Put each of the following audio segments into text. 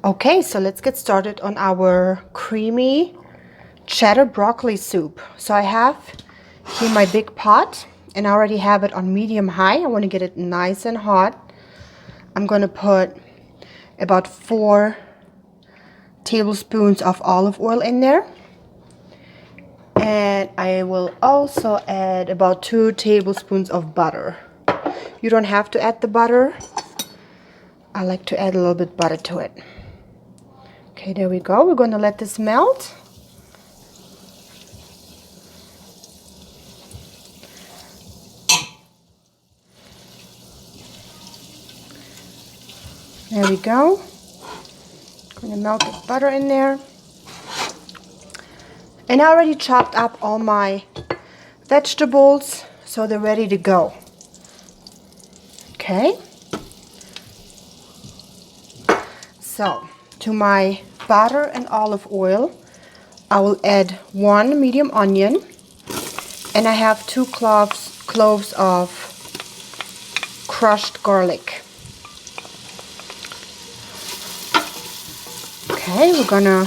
Okay, so let's get started on our creamy cheddar broccoli soup. So I have here my big pot, and I already have it on medium high. I want to get it nice and hot. I'm going to put about 4 tablespoons of olive oil in there. And I will also add about 2 tablespoons of butter. You don't have to add the butter. I like to add a little bit butter to it. Okay, there we go. We're going to let this melt. There we go. I'm going to melt the butter in there. And I already chopped up all my vegetables, so they're ready to go. Okay. So, to my butter and olive oil, I will add 1 medium onion, and I have 2 cloves of crushed garlic. Okay, we're gonna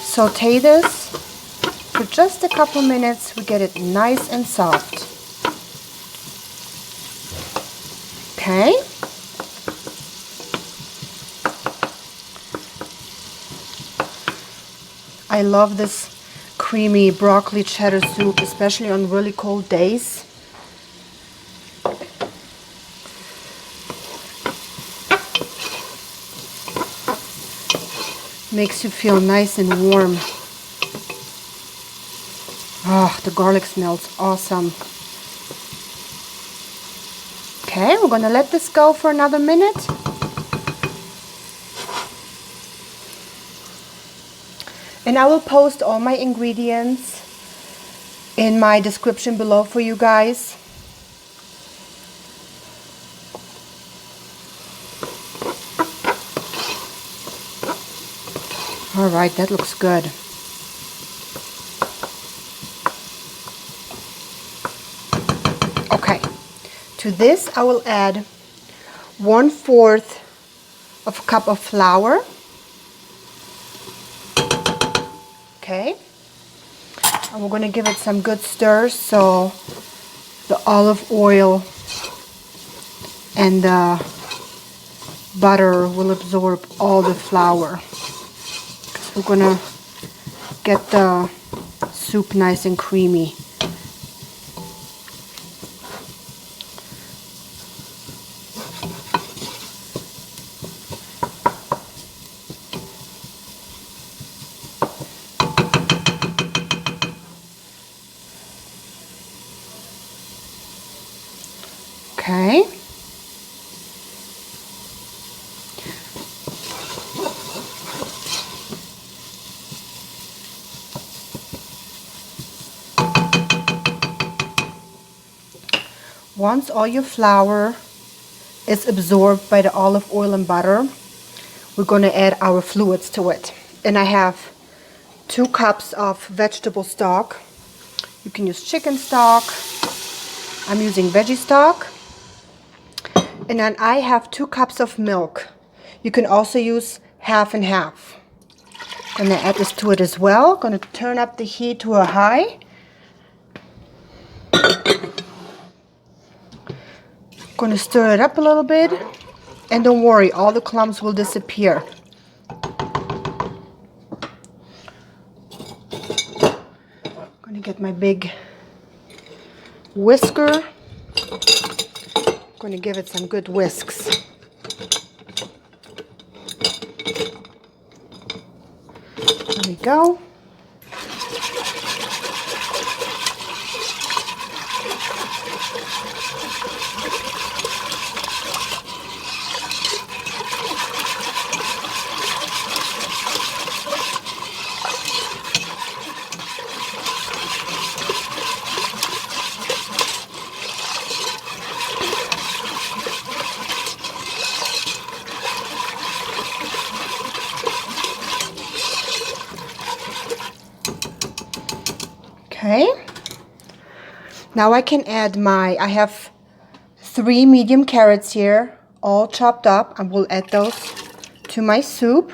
saute this for just a couple minutes. We get it nice and soft. Okay. I love this creamy broccoli cheddar soup, especially on really cold days. Makes you feel nice and warm. Oh, the garlic smells awesome. Okay, we're gonna let this go for another minute. And I will post all my ingredients in my description below for you guys. All right, that looks good. Okay, to this I will add 1/4 of a cup of flour. Okay, and we're going to give it some good stirs so the olive oil and the butter will absorb all the flour. We're going to get the soup nice and creamy. Okay. Once all your flour is absorbed by the olive oil and butter, we're going to add our fluids to it. And I have 2 cups of vegetable stock. You can use chicken stock. I'm using veggie stock. And then I have 2 cups of milk. You can also use half and half. I'm going to add this to it as well. Going to turn up the heat to a high. Going to stir it up a little bit. And don't worry, all the clumps will disappear. Going to get my big whisker. Going to give it some good whisks. There we go. Okay, now I can add I have 3 medium carrots here, all chopped up. I will add those to my soup.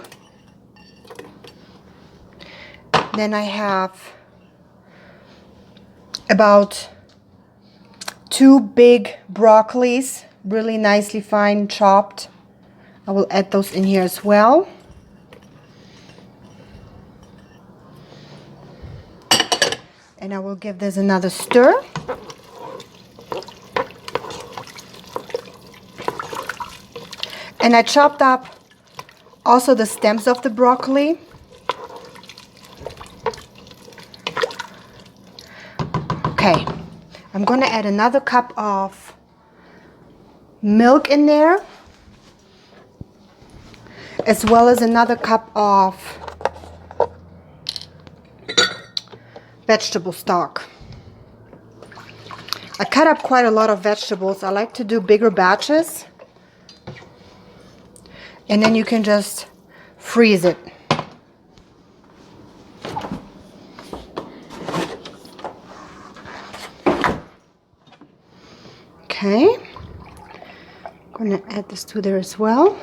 Then I have about 2 big broccolis, really nicely fine chopped. I will add those in here as well. And I will give this another stir. And I chopped up also the stems of the broccoli. Okay, I'm gonna add another cup of milk in there, as well as another cup of vegetable stock. I cut up quite a lot of vegetables. I like to do bigger batches, and then you can just freeze it. Okay, I'm gonna add this to there as well.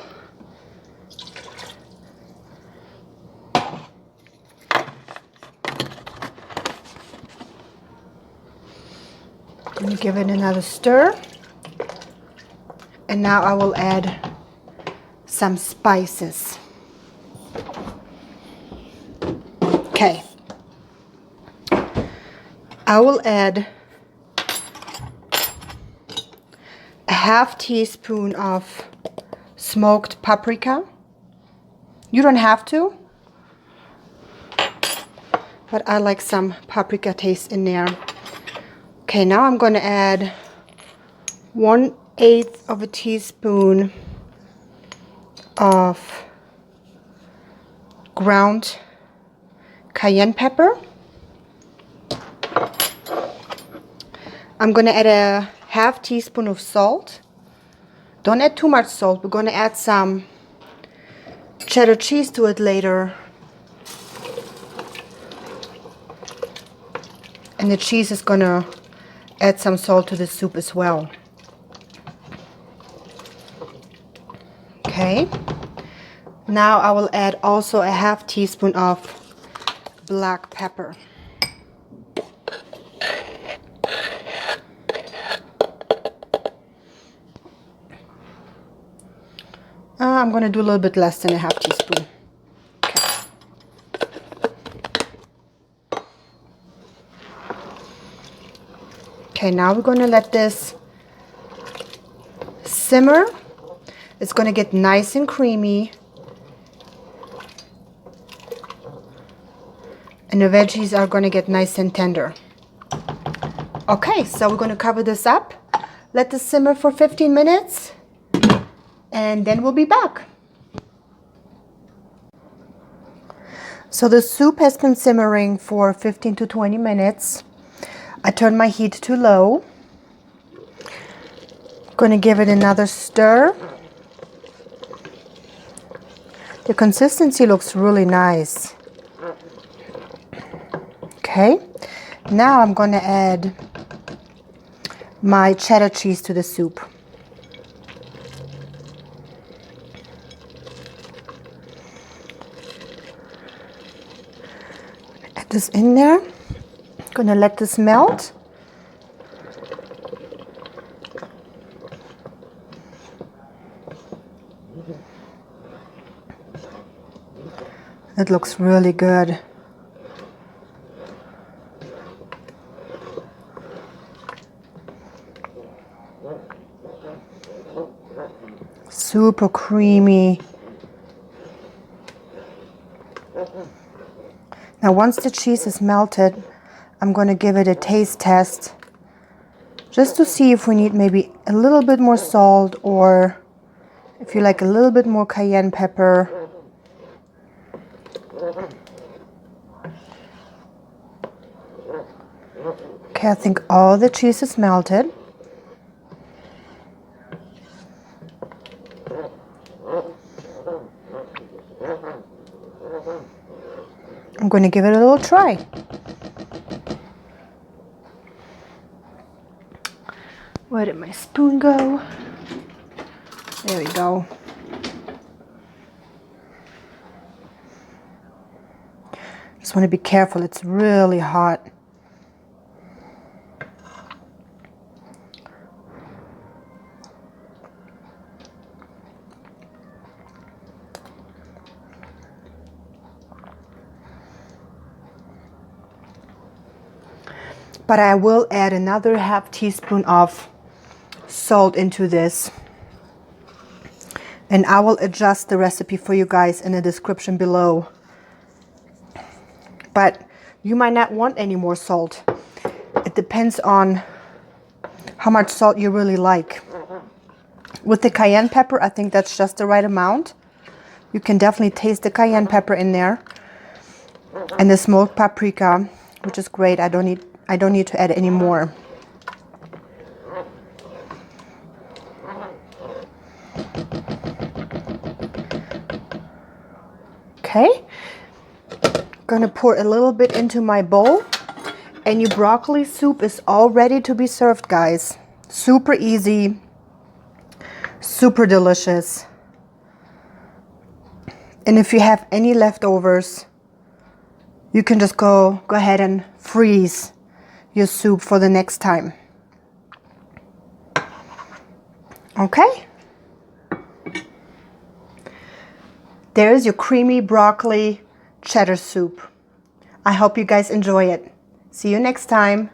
Let me give it another stir. And now I will add some spices. Okay. I will add a half teaspoon of smoked paprika. You don't have to, but I like some paprika taste in there. Okay, now I'm going to add 1/8 of a teaspoon of ground cayenne pepper. I'm going to add a half teaspoon of salt. Don't add too much salt. We're going to add some cheddar cheese to it later. And the cheese is going to add some salt to the soup as well. Okay. Now I will add also a half teaspoon of black pepper. I'm going to do a little bit less than a half teaspoon. Okay, now we're going to let this simmer. It's going to get nice and creamy. And the veggies are going to get nice and tender. Okay, so we're going to cover this up. Let this simmer for 15 minutes. And then we'll be back. So the soup has been simmering for 15 to 20 minutes. I turned my heat to low. Going to give it another stir. The consistency looks really nice. Okay, now I'm going to add my cheddar cheese to the soup. Add this in there. I'm going to let this melt. It looks really good. Super creamy. Now once the cheese is melted, I'm going to give it a taste test just to see if we need maybe a little bit more salt, or if you like a little bit more cayenne pepper. Okay, I think all the cheese is melted. I'm going to give it a little try. Where did my spoon go? There we go. Just want to be careful, it's really hot. But I will add another half teaspoon of salt into this. And I will adjust the recipe for you guys in the description below. But you might not want any more salt. It depends on how much salt you really like. With the cayenne pepper, I think that's just the right amount. You can definitely taste the cayenne pepper in there. And the smoked paprika, which is great. I don't need to add any more. Okay. Gonna pour a little bit into my bowl, and your broccoli soup is all ready to be served, guys. Super easy, super delicious. And if you have any leftovers, you can just go ahead and freeze your soup for the next time. Okay. There's your creamy broccoli cheddar soup. I hope you guys enjoy it. See you next time.